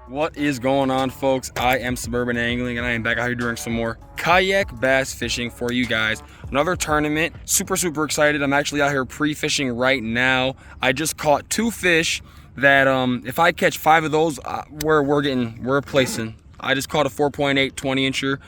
What is going on, folks? I am Suburban Angling and I am back out here doing some more kayak bass fishing for you guys. Another tournament. Super excited. I'm actually out here pre-fishing right now. I just caught 2 fish that if I catch 5 of those, we're placing. I just caught a 4.8 20-incher,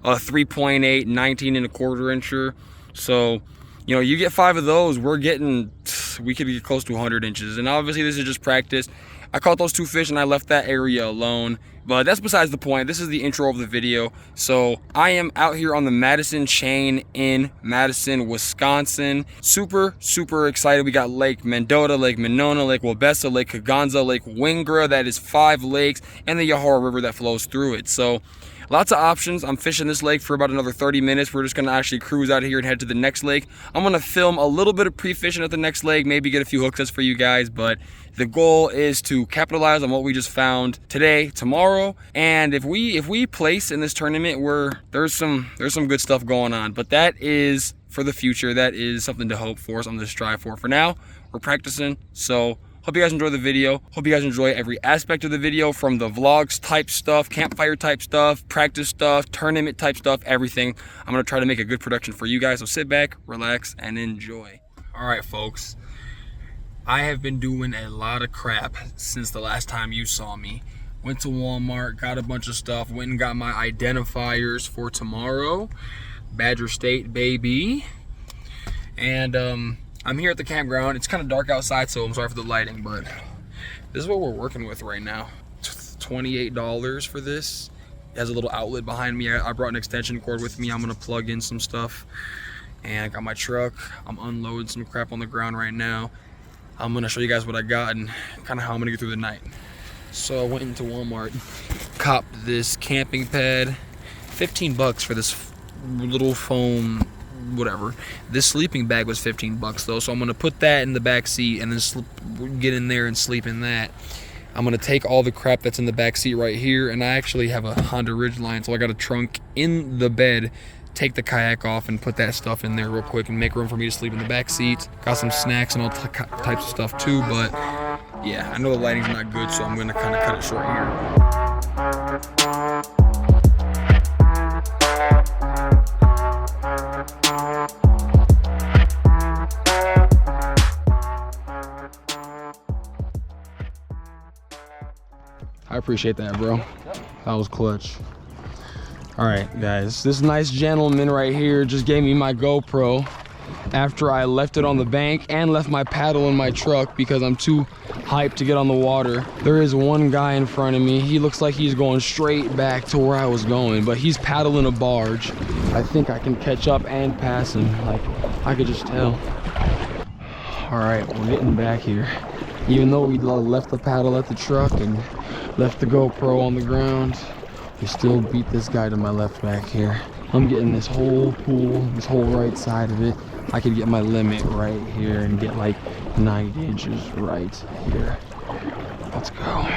a 3.8 19 1/4 incher. So, you know, you get 5 of those, we could get close to 100 inches. And obviously this is just practice. I caught those 2 fish and I left that area alone, but that's besides the point. This is the intro of the video. So I am out here on the Madison chain in Madison, Wisconsin. Super excited. We got Lake Mendota, Lake Monona, Lake Wabessa, Lake Kaganza, Lake Wingra. That is 5 lakes, and the Yahara River that flows through it. So lots of options. I'm fishing this lake for about another 30 minutes. We're just gonna actually cruise out of here and head to the next lake. I'm gonna film a little bit of pre-fishing at the next lake, maybe get a few hook sets for you guys, but the goal is to capitalize on what we just found today, tomorrow, and if we place in this tournament, there's some good stuff going on. But that is for the future. That is something to hope for, something to strive for. For now, we're practicing. So hope you guys enjoy the video. Hope you guys enjoy every aspect of the video, from the vlogs type stuff, campfire type stuff, practice stuff, tournament type stuff, everything. I'm gonna try to make a good production for you guys. So sit back, relax, and enjoy. All right, folks. I have been doing a lot of crap since the last time you saw me. Went to Walmart, got a bunch of stuff, went and got my identifiers for tomorrow. Badger State, baby. And I'm here at the campground. It's kind of dark outside, so I'm sorry for the lighting, but this is what we're working with right now. $28 for this. It has a little outlet behind me. I brought an extension cord with me. I'm gonna plug in some stuff. And I got my truck. I'm unloading some crap on the ground right now. I'm gonna show you guys what I got and kind of how I'm gonna get through the night. So I went into Walmart, copped this camping pad, 15 bucks for this little foam, whatever. This sleeping bag was 15 bucks though, so I'm gonna put that in the back seat and then get in there and sleep in that. I'm gonna take all the crap that's in the back seat right here, and I actually have a Honda Ridgeline, so I got a trunk in the bed. Take the kayak off and put that stuff in there real quick and make room for me to sleep in the back seat. Got some snacks and all types of stuff too, but yeah, I know the lighting's not good, so I'm gonna kind of cut it short here. I appreciate that, bro. That was clutch. All right, guys, this nice gentleman right here just gave me my GoPro after I left it on the bank and left my paddle in my truck because I'm too hyped to get on the water. There is one guy in front of me. He looks like he's going straight back to where I was going, but he's paddling a barge. I think I can catch up and pass him. Like, I could just tell. All right, we're getting back here. Even though we left the paddle at the truck and left the GoPro on the ground, we still beat this guy to my left back here. I'm getting this whole pool, this whole right side of it. I could get my limit right here and get like 9 inches right here. Let's go.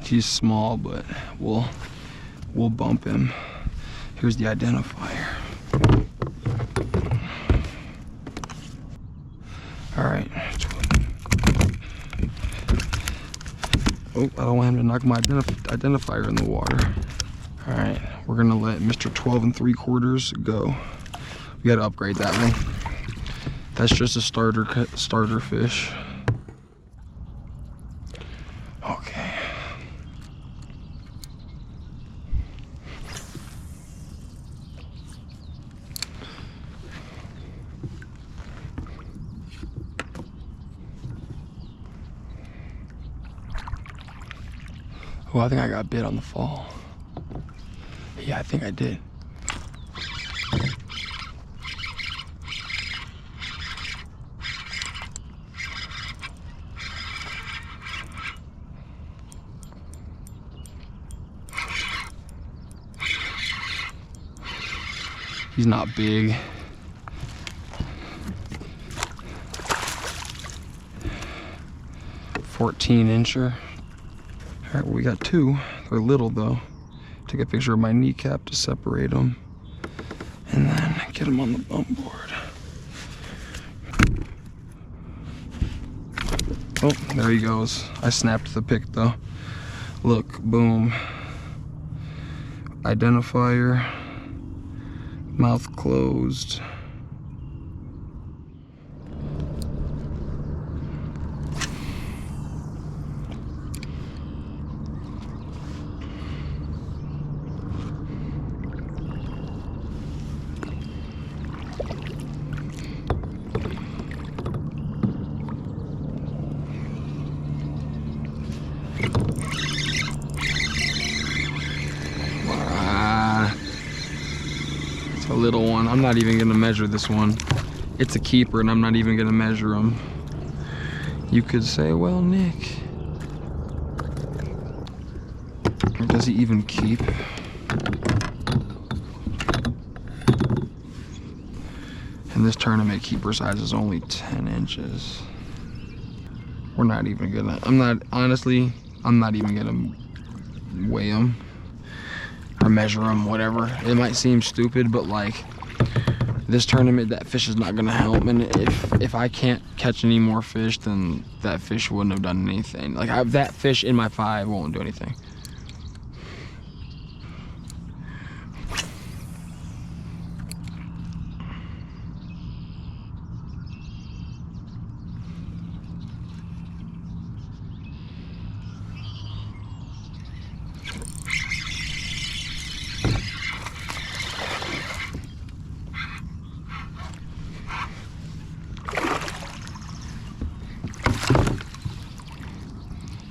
He's small, but we'll bump him. Here's the identifier. All right. Oh, I don't want him to knock my identifier in the water. All right, we're gonna let Mr. 12 3/4 go. We gotta upgrade that one. That's just a starter fish. Okay. Oh, I think I got bit on the fall. Yeah, I think I did. He's not big. "14" All right, well, we got two. They're little though. Take a picture of my kneecap to separate them, and then get them on the bump board. Oh, there he goes. I snapped the pic though. Look, boom. Identifier, mouth closed. A little one. I'm not even gonna measure this one. It's a keeper and I'm not even gonna measure him. You could say, well, Nick, or does he even keep? And this tournament keeper size is only 10 inches. We're not even gonna, honestly, I'm not even gonna weigh him or measure them, whatever. It might seem stupid, but like this tournament, that fish is not gonna help. And if I can't catch any more fish, then that fish wouldn't have done anything. Like that fish in my 5 won't do anything.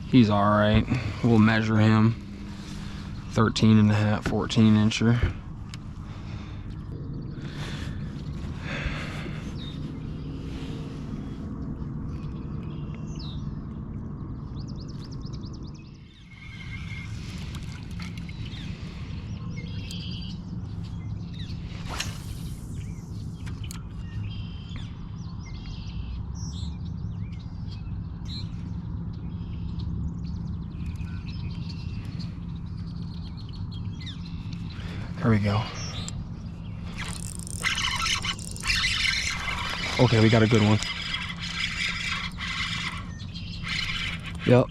He's all right. We'll measure him. 13.5, 14-incher. There we go. Okay, we got a good one. Yep.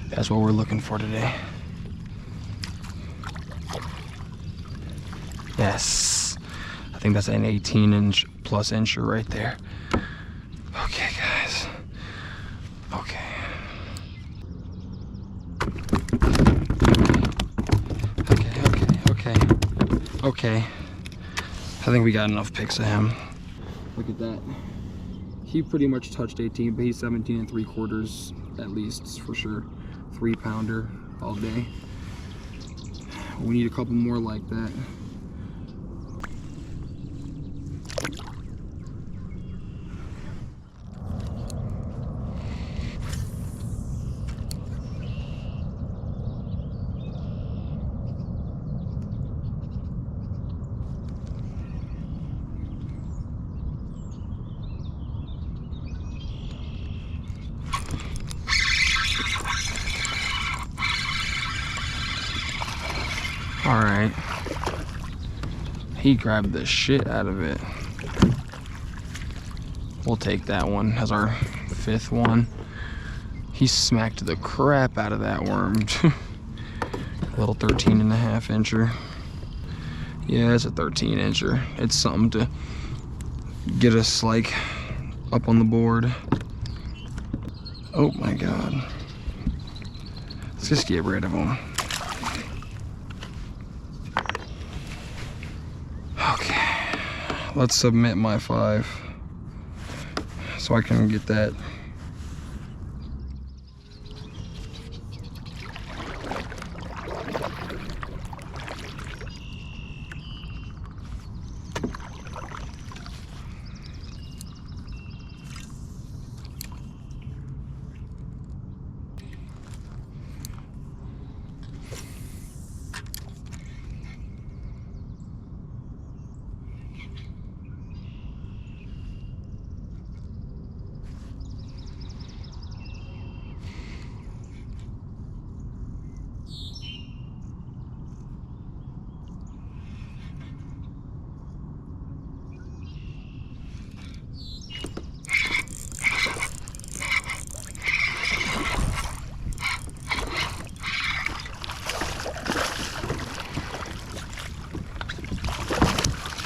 That's what we're looking for today. Yes. I think that's an 18-inch plus incher right there. Okay, guys. Okay. I think we got enough pics of him. Look at that. He pretty much touched 18, but he's 17 3/4 at least, for sure. 3-pounder all day. We need a couple more like that. All right. He grabbed the shit out of it. We'll take that one as our 5th one. He smacked the crap out of that worm. A little 13.5 incher. Yeah, it's a 13 incher. It's something to get us like up on the board. Oh my God. Let's just get rid of him. Okay, let's submit my 5 so I can get that.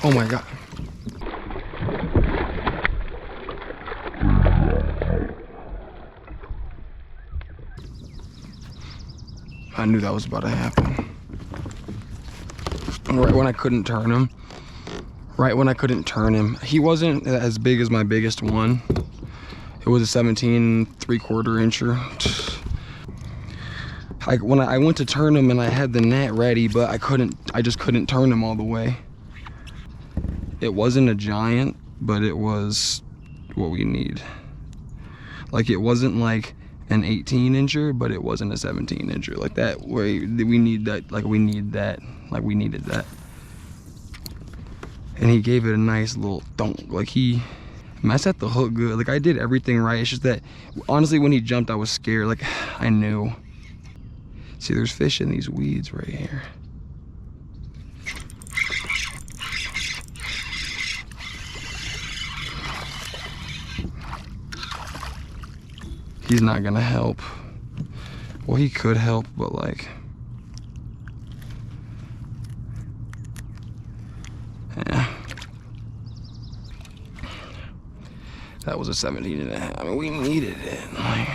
Oh my God. I knew that was about to happen. Right when I couldn't turn him. Right when I couldn't turn him. He wasn't as big as my biggest one. It was a 17 3/4 incher. When I went to turn him and I had the net ready, but I just couldn't turn him all the way. It wasn't a giant, but it was what we need. Like, it wasn't like an 18 incher, but it wasn't a 17 incher. Like that way, we need that, like we need that, like we needed that. And he gave it a nice little thunk. Like I set the hook good. Like I did everything right. It's just that, honestly, when he jumped, I was scared. Like I knew. See, there's fish in these weeds right here. He's not gonna help. Well, he could help, but like, yeah. That was a 17.5. I mean, we needed it. Like,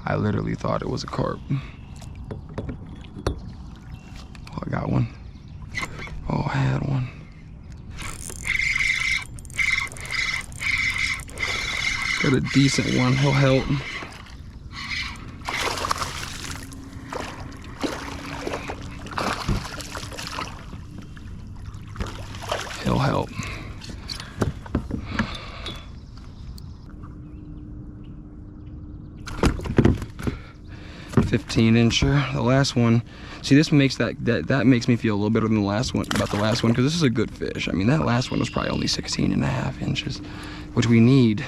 I literally thought it was a carp. Oh, I got one. Oh, I had one. Got a decent one. He'll help. He'll help. $15 incher. The last one. See, this makes that makes me feel a little better than the last one, about the last one, because this is a good fish. I mean, that last one was probably only 16.5 inches, which we need.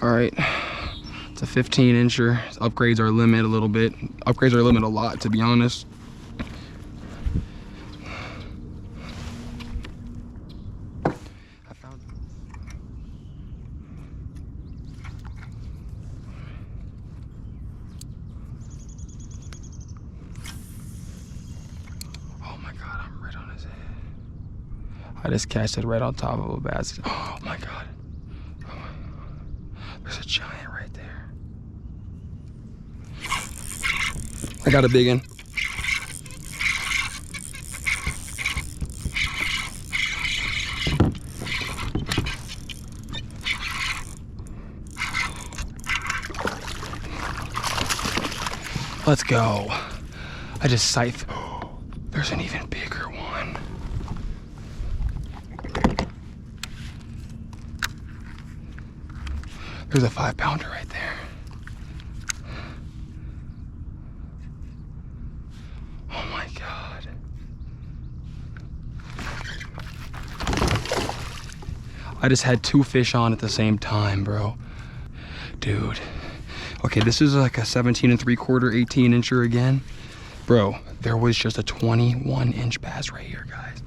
All right, it's a 15 incher. Upgrades our limit a little bit. Upgrades our limit a lot, to be honest. I found. Oh my God, I'm right on his head. I just cast it right on top of a bass. Oh my God. There's a giant right there. I got a big one. Let's go. I just scythed. Oh, there's an even bigger one. There's a 5-pounder right there. Oh my God. I just had 2 fish on at the same time, bro. Dude. Okay, this is like a 17 3/4, 18 incher again. Bro, there was just a 21-inch bass right here, guys.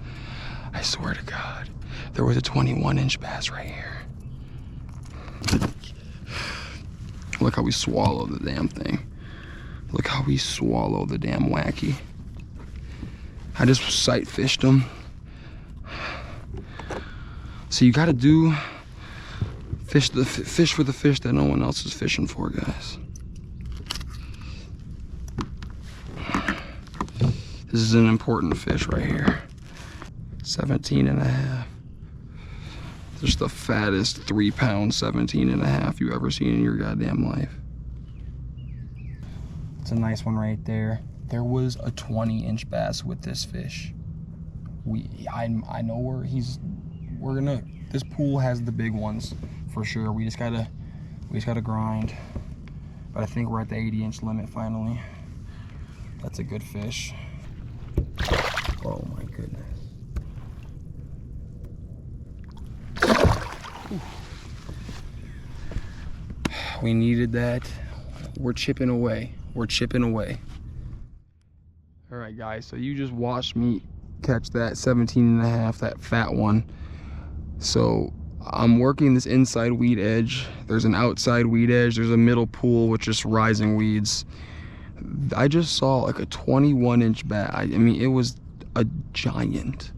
I swear to God, there was a 21-inch bass right here. Look how we swallow the damn thing. Look how we swallow the damn wacky. I just sight fished him. So you gotta do fish for the fish that no one else is fishing for, guys. This is an important fish right here. 17 and a half. Just the fattest 3-pound 17 and a half you ever seen in your goddamn life. It's a nice one right there. There was a 20-inch bass with this fish. I know we're gonna, this pool has the big ones for sure. We just gotta grind. But I think we're at the 80-inch limit finally. That's a good fish. Oh my goodness. We needed that. We're chipping away. We're chipping away. All right, guys, so you just watched me catch that 17 and a half, that fat one. So I'm working this inside weed edge. There's an outside weed edge. There's a middle pool with just rising weeds. I just saw like a 21-inch bass. I mean, it was a giant.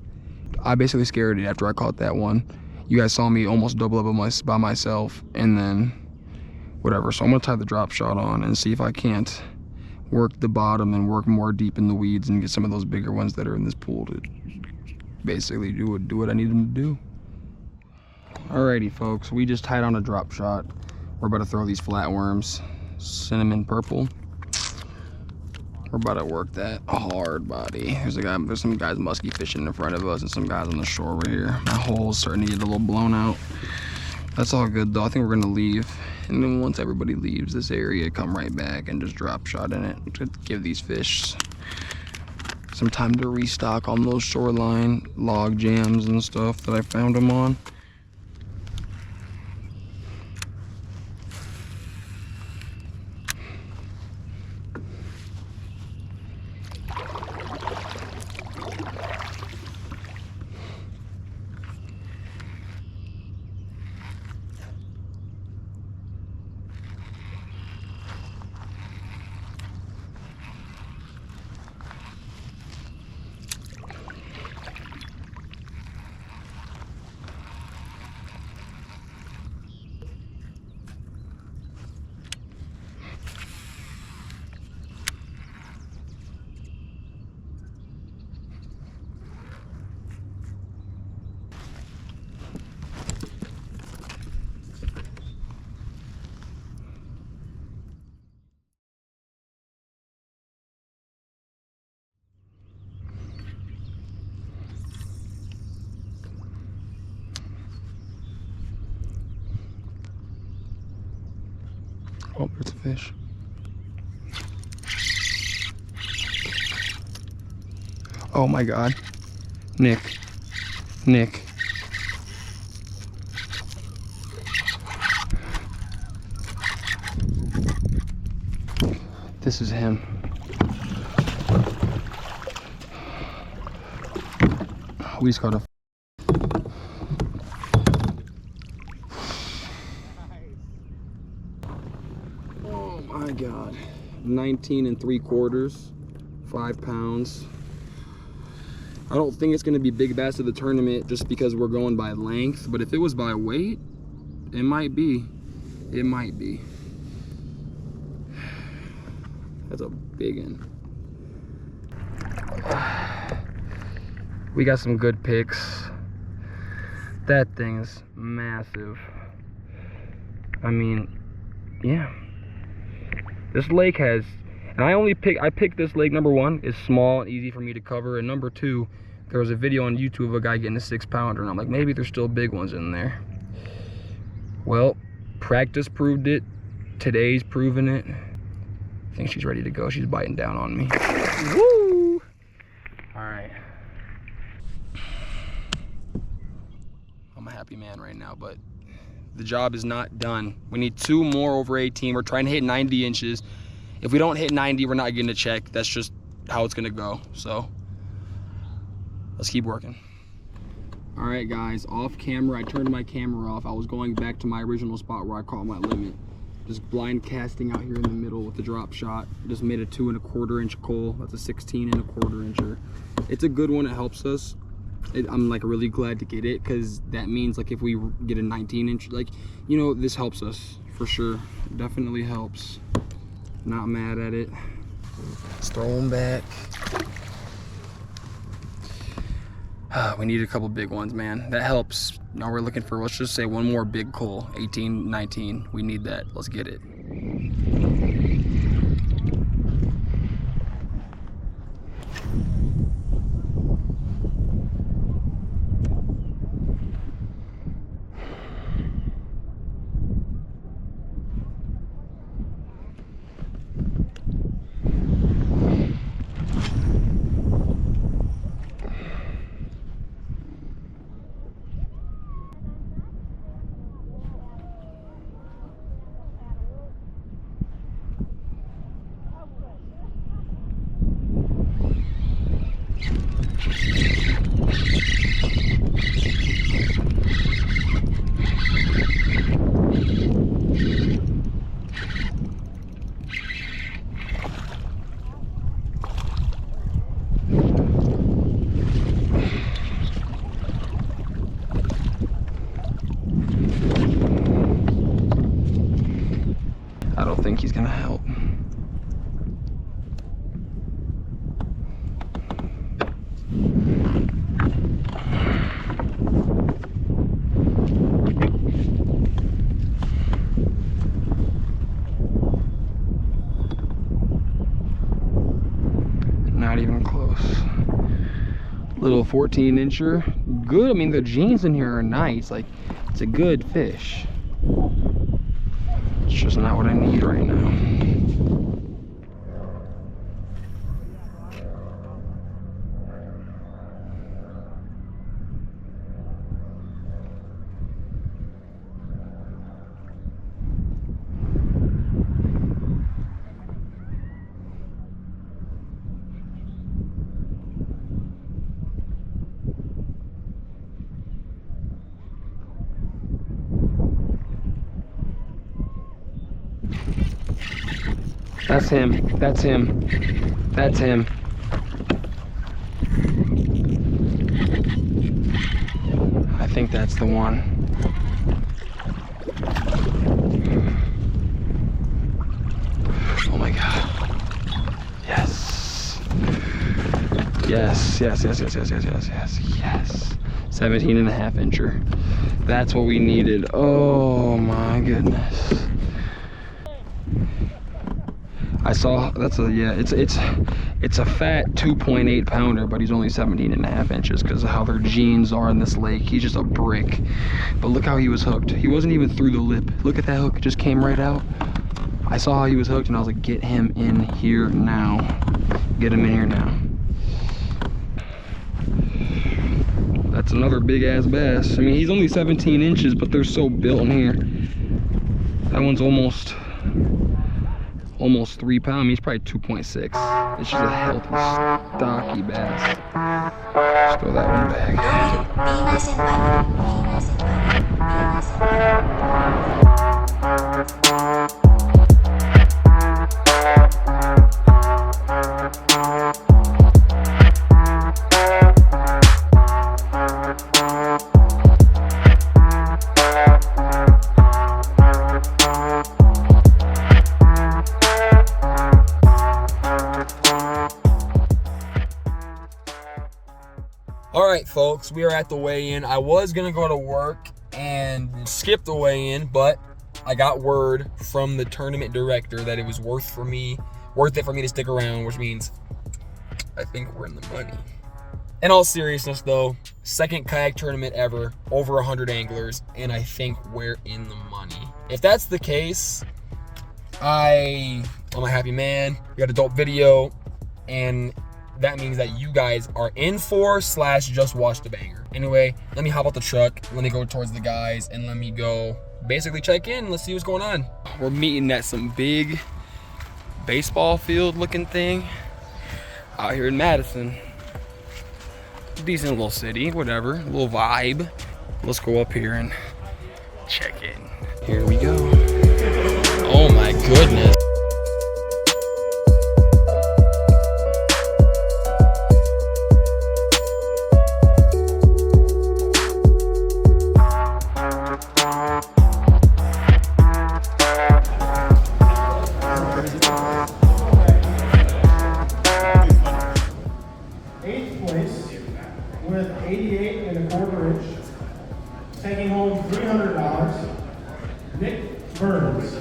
I basically scared it after I caught that one. You guys saw me almost double up by myself, and then whatever. So I'm gonna tie the drop shot on and see if I can't work the bottom and work more deep in the weeds and get some of those bigger ones that are in this pool to basically do what I need them to do. Alrighty, folks, we just tied on a drop shot. We're about to throw these flatworms, cinnamon purple. We're about to work that hard, buddy. There's some guys musky fishing in front of us and some guys on the shore right here. My hole's starting to get a little blown out. That's all good though. I think we're gonna leave. And then once everybody leaves this area, come right back and just drop shot in it to give these fish some time to restock on those shoreline log jams and stuff that I found them on. Oh, there's a fish. Oh my God. Nick. This is him. We just caught a. Oh my God. 19 3/4, 5 pounds. I don't think it's gonna be big bass of the tournament just because we're going by length, but if it was by weight, it might be. It might be. That's a big one. We got some good picks. That thing's massive. I mean, yeah. This lake has, and I picked this lake, number one, it's small and easy for me to cover, and number two, there was a video on YouTube of a guy getting a 6-pounder, and I'm like, maybe there's still big ones in there. Well, practice proved it. Today's proven it. I think she's ready to go. She's biting down on me. Woo! All right. I'm a happy man right now, but The job is not done. We need 2 more over 18. We're trying to hit 90 inches. If we don't hit 90, we're not getting a check. That's just how it's gonna go. So let's keep working. All right, guys, off camera, I turned my camera off. I was going back to my original spot where I caught my limit. Just blind casting out here in the middle with the drop shot. Just made a 2 1/4 inch coal. That's a 16 1/4 incher. It's a good one, it helps us. I'm like really glad to get it, because that means like if we get a 19 inch, like, you know, this helps us for sure. Definitely helps. Not mad at it. Let's throw them back. We need a couple big ones, man. That helps. Now we're looking for, let's just say, 1 more big coal. 18, 19. We need that. Let's get it. I don't think he's gonna help. Not even close. Little 14 incher. Good. I mean, the jeans in here are nice. Like, it's a good fish. It's just not what I need right now. That's him. That's him. That's him. I think that's the one. Oh my God. Yes. Yes, yes, yes, yes, yes, yes, yes, yes, yes. 17 1/2 incher. That's what we needed. Oh my goodness. I saw, that's a, yeah, it's a fat 2.8 pounder, but he's only 17 1/2 inches because of how their jeans are in this lake. He's just a brick. But look how he was hooked. He wasn't even through the lip. Look at that hook, it just came right out. I saw how he was hooked and I was like, get him in here now. Get him in here now. That's another big ass bass. I mean, he's only 17 inches, but they're so built in here. That one's almost 3 pounds. He's probably 2.6. It's just a healthy, stocky bass. Just throw that one back. All right, folks, we are at the weigh-in. I was gonna go to work and skip the weigh-in, but I got word from the tournament director that it was worth it for me to stick around, which means I think we're in the money. In all seriousness, though, second kayak tournament ever, over 100 anglers, and I think we're in the money. If that's the case, I'm a happy man. We got a dope video, and that means that you guys are in for / just watch the banger. Anyway, let me hop out the truck, let me go towards the guys, and let me go basically check in. Let's see what's going on. We're meeting at some big baseball field looking thing out here in Madison. Decent little city, whatever, a little vibe. Let's go up here and check in. Here we go. Oh my goodness. With 88.25 inch, taking home $300, Nick Burns.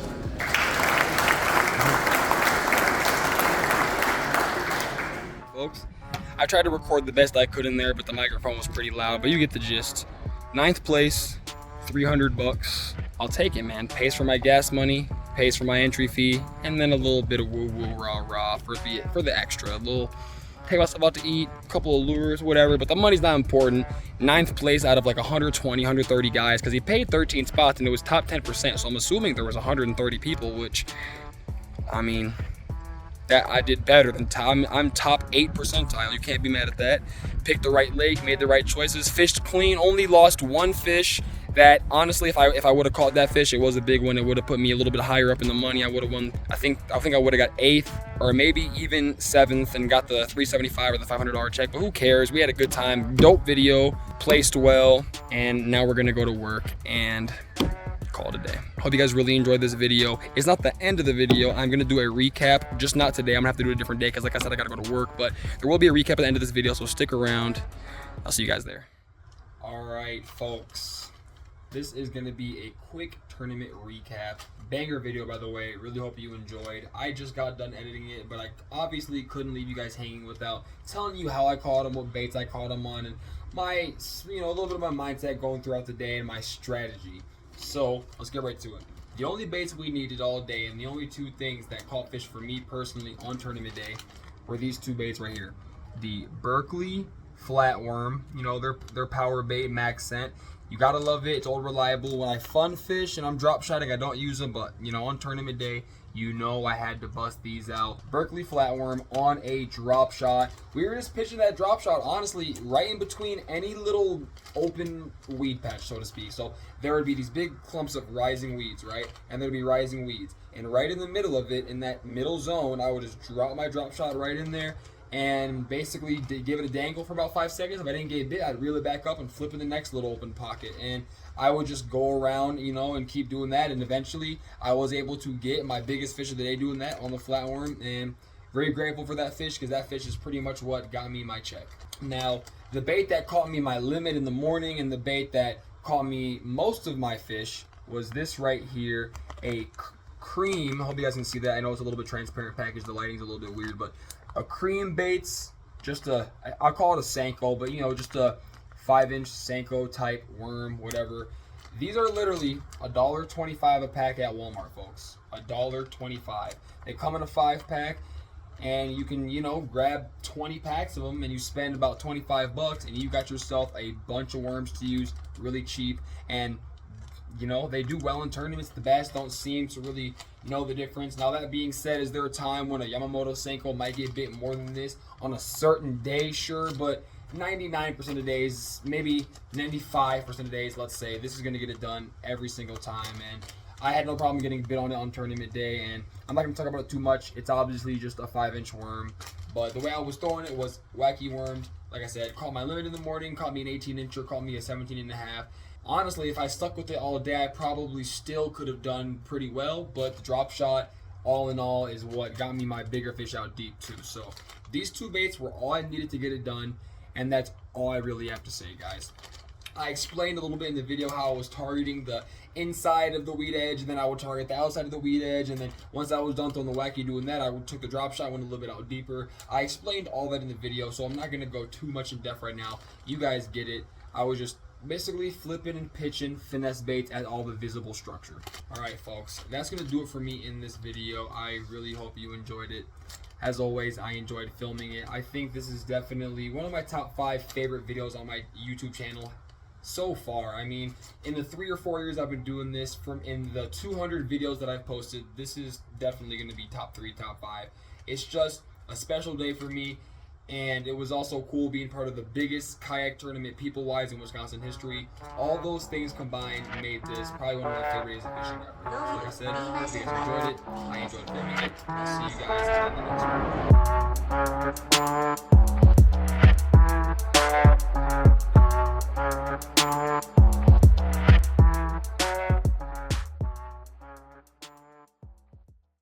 Folks, I tried to record the best I could in there, but the microphone was pretty loud, but you get the gist. 9th place, $300. I'll take it, man. Pays for my gas money, pays for my entry fee, and then a little bit of woo woo rah rah for the extra. A little take myself out to eat, a couple of lures, whatever, but the money's not important. 9th place out of like 120, 130 guys, because he paid 13 spots and it was top 10%, so I'm assuming there was 130 people, which, I mean, that I did better than top. I'm top 8 percentile. You can't be mad at that. Picked the right lake, made the right choices, fished clean, only lost one fish that honestly, if I would have caught that fish, it was a big one. It would have put me a little bit higher up in the money. I would have won. I think I would have got 8th or maybe even 7th and got the $375 or the $500 check. But who cares? We had a good time. Dope video, placed well, and now we're gonna go to work and call it a day. Hope you guys really enjoyed this video. It's not the end of the video. I'm gonna do a recap, just not today. I'm gonna have to do it a different day because like I said, I gotta go to work, but there will be a recap at the end of this video, so stick around. I'll see you guys there. All right, folks. This is gonna be a quick tournament recap. Banger video, by the way. Really hope you enjoyed. I just got done editing it, but I obviously couldn't leave you guys hanging without telling you how I caught them, what baits I caught them on, and my, a little bit of my mindset going throughout the day and my strategy. So let's get right to it. The only baits we needed all day, and the only two things that caught fish for me personally on tournament day, were these two baits right here. The Berkeley flatworm, their power bait, max scent. You gotta love it. It's all reliable. When I fun fish and I'm drop shotting, I don't use them, but on tournament day, I had to bust these out. Berkeley flatworm on a drop shot. We were just pitching that drop shot, honestly, right in between any little open weed patch, so to speak. So there would be these big clumps of rising weeds, right? And there'd be rising weeds. And right in the middle of it, in that middle zone, I would just drop my drop shot right in there and basically give it a dangle for about 5 seconds. If I didn't get bit, I'd reel it back up and flip in the next little open pocket. And I would just go around, and keep doing that. And eventually, I was able to get my biggest fish of the day doing that on the flatworm. And very grateful for that fish because that fish is pretty much what got me my check. Now, the bait that caught me my limit in the morning and the bait that caught me most of my fish was this right here, a cream. I hope you guys can see that. I know it's a little bit transparent package. The lighting's a little bit weird, but a cream baits, I'll call it a Senko, but just a 5-inch Senko type worm, whatever. These are literally $1.25 a pack at Walmart, folks. $1.25. They come in a 5-pack, and you can, grab 20 packs of them, and you spend about $25, and you got yourself a bunch of worms to use, really cheap. And they do well in tournaments. The bass don't seem to really know the difference. Now, that being said, is there a time when a Yamamoto Senko might get bit more than this on a certain day? Sure, but 99% of days, maybe 95% of days, let's say, this is going to get it done every single time. And I had no problem getting bit on it on tournament day, and I'm not going to talk about it too much. It's obviously just a 5-inch worm, but the way I was throwing it was wacky wormed. Like I said, caught my limit in the morning, caught me an 18-incher, caught me a 17.5. Honestly, if I stuck with it all day, I probably still could have done pretty well, but the drop shot, all in all, is what got me my bigger fish out deep too. So these two baits were all I needed to get it done, and that's all I really have to say, guys. I explained a little bit in the video how I was targeting the inside of the weed edge, and then I would target the outside of the weed edge, and then once I was done throwing the wacky doing that, I took the drop shot, went a little bit out deeper. I explained all that in the video, so I'm not going to go too much in depth right now. You guys get it. I was just basically flipping and pitching finesse baits at all the visible structure. All right, folks, that's going to do it for me in this video. I really hope you enjoyed it. As always, I enjoyed filming it. I think this is definitely one of my top 5 favorite videos on my YouTube channel so far. I mean, in the 3 or 4 years I've been doing this, in the 200 videos that I've posted, this is definitely going to be top 3, top 5. It's just a special day for me, and it was also cool being part of the biggest kayak tournament people-wise in Wisconsin history. All those things combined made this probably one of my favorite days of fishing ever. So like I said, I hope you guys enjoyed it. I enjoyed filming it. I'll see you guys in the next one.